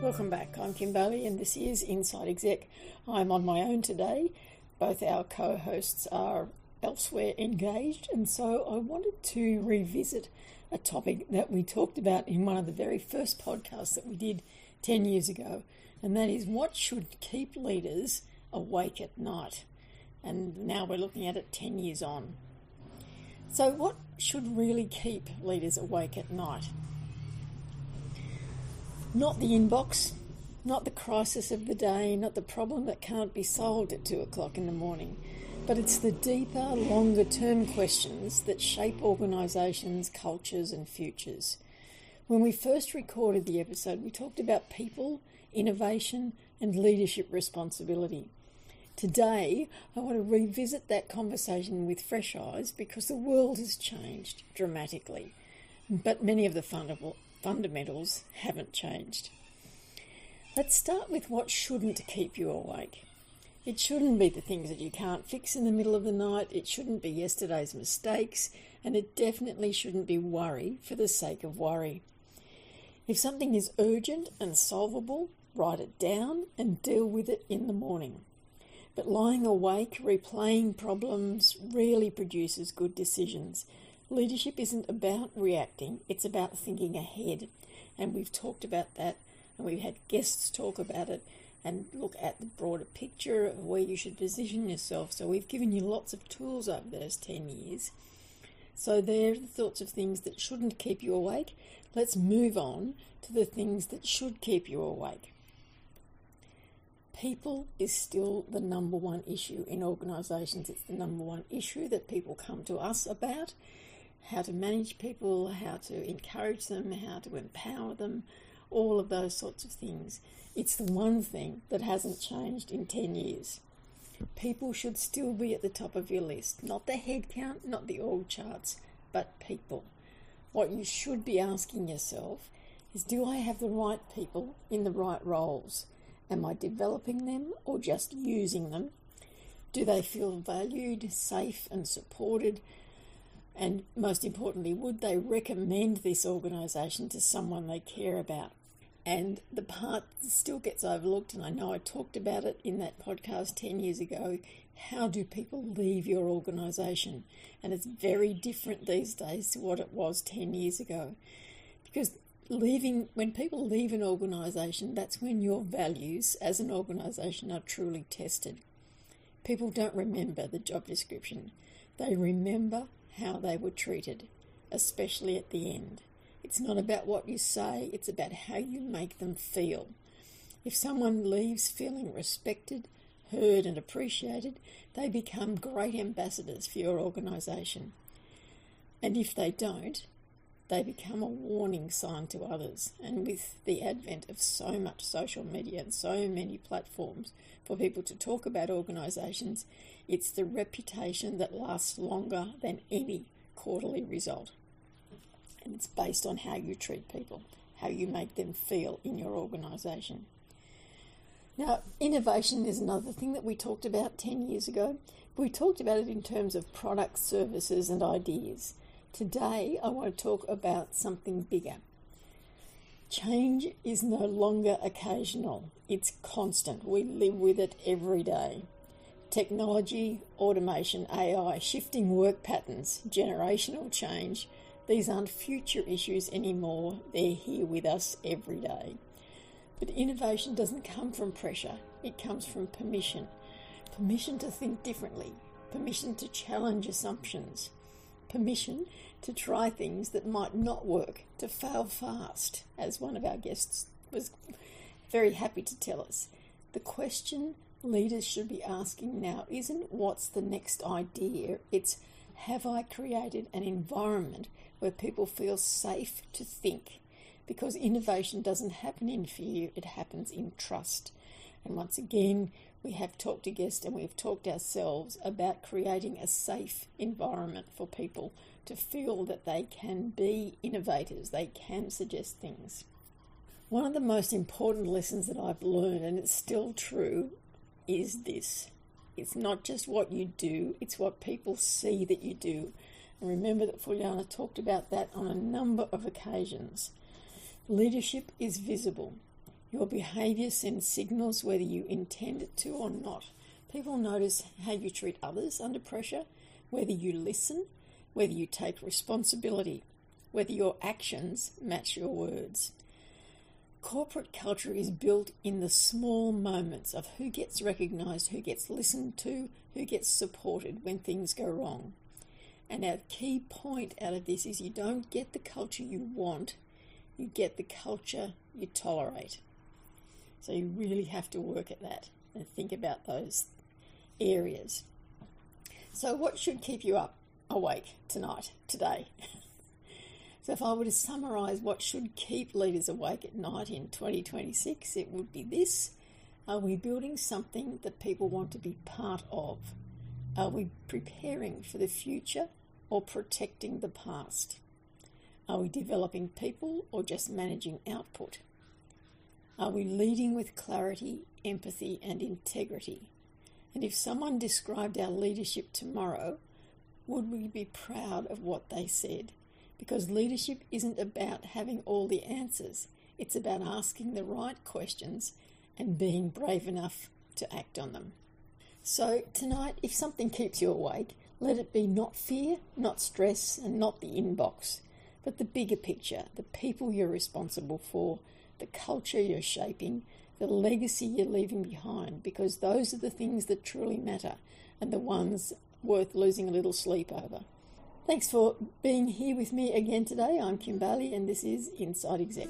Welcome back. I'm Kim Bailey and this is Inside Exec. I'm on my own today. Both our co-hosts are elsewhere engaged, and so I wanted to revisit a topic that we talked about in one of the very first podcasts that we did 10 years ago, and that is what should keep leaders awake at night. And now we're looking at it 10 years on. So what should really keep leaders awake at night? Not the inbox, not the crisis of the day, not the problem that can't be solved at 2 o'clock in the morning, but it's the deeper, longer term questions that shape organisations, cultures and futures. When we first recorded the episode, we talked about people, innovation and leadership responsibility. Today, I want to revisit that conversation with fresh eyes because the world has changed dramatically, but many of the fundamentals haven't changed. Let's start with what shouldn't keep you awake. It shouldn't be the things that you can't fix in the middle of the night, it shouldn't be yesterday's mistakes, and it definitely shouldn't be worry for the sake of worry. If something is urgent and solvable, write it down and deal with it in the morning. But lying awake, replaying problems rarely produces good decisions. Leadership isn't about reacting, it's about thinking ahead. And we've talked about that, and we've had guests talk about it and look at the broader picture of where you should position yourself. So we've given you lots of tools over those 10 years. So they're the sorts of things that shouldn't keep you awake. Let's move on to the things that should keep you awake. People is still the number one issue in organisations. It's the number one issue that people come to us about. How to manage people, how to encourage them, how to empower them, all of those sorts of things. It's the one thing that hasn't changed in 10 years. People should still be at the top of your list. Not the head count, not the org charts, but people. What you should be asking yourself is, do I have the right people in the right roles? Am I developing them or just using them? Do they feel valued, safe and supported? And most importantly, would they recommend this organisation to someone they care about? And the part that still gets overlooked, and I know I talked about it in that podcast 10 years ago, how do people leave your organisation? And it's very different these days to what it was 10 years ago. Because when people leave an organisation, that's when your values as an organisation are truly tested. People don't remember the job description. They remember how they were treated, especially at the end. It's not about what you say, it's about how you make them feel. If someone leaves feeling respected, heard and appreciated, they become great ambassadors for your organisation. And if they don't, they become a warning sign to others. And with the advent of so much social media and so many platforms for people to talk about organisations, it's the reputation that lasts longer than any quarterly result. And it's based on how you treat people, how you make them feel in your organisation. Now, innovation is another thing that we talked about 10 years ago. We talked about it in terms of products, services and ideas. Today, I want to talk about something bigger. Change is no longer occasional. It's constant. We live with it every day. Technology, automation, AI, shifting work patterns, generational change, these aren't future issues anymore. They're here with us every day. But innovation doesn't come from pressure. It comes from permission. Permission to think differently. Permission to challenge assumptions. Permission to try things that might not work, to fail fast, as one of our guests was very happy to tell us. The question leaders should be asking now isn't what's the next idea, it's have I created an environment where people feel safe to think? Because innovation doesn't happen in fear, it happens in trust. And once again, we have talked to guests and we've talked ourselves about creating a safe environment for people to feel that they can be innovators, they can suggest things. One of the most important lessons that I've learned, and it's still true, is this. It's not just what you do, it's what people see that you do. And remember that Fuliana talked about that on a number of occasions. Leadership is visible. Your behaviour sends signals whether you intend it to or not. People notice how you treat others under pressure, whether you listen, whether you take responsibility, whether your actions match your words. Corporate culture is built in the small moments of who gets recognised, who gets listened to, who gets supported when things go wrong. And our key point out of this is you don't get the culture you want, you get the culture you tolerate. So you really have to work at that and think about those areas. So what should keep you awake today? So if I were to summarise what should keep leaders awake at night in 2026, it would be this. Are we building something that people want to be part of? Are we preparing for the future or protecting the past? Are we developing people or just managing output? Are we leading with clarity, empathy and integrity? And if someone described our leadership tomorrow, would we be proud of what they said? Because leadership isn't about having all the answers. It's about asking the right questions and being brave enough to act on them. So tonight, if something keeps you awake, let it be not fear, not stress, and not the inbox, but the bigger picture, the people you're responsible for, the culture you're shaping, the legacy you're leaving behind, because those are the things that truly matter and the ones worth losing a little sleep over. Thanks for being here with me again today. I'm Kim Bailey and this is Inside Exec.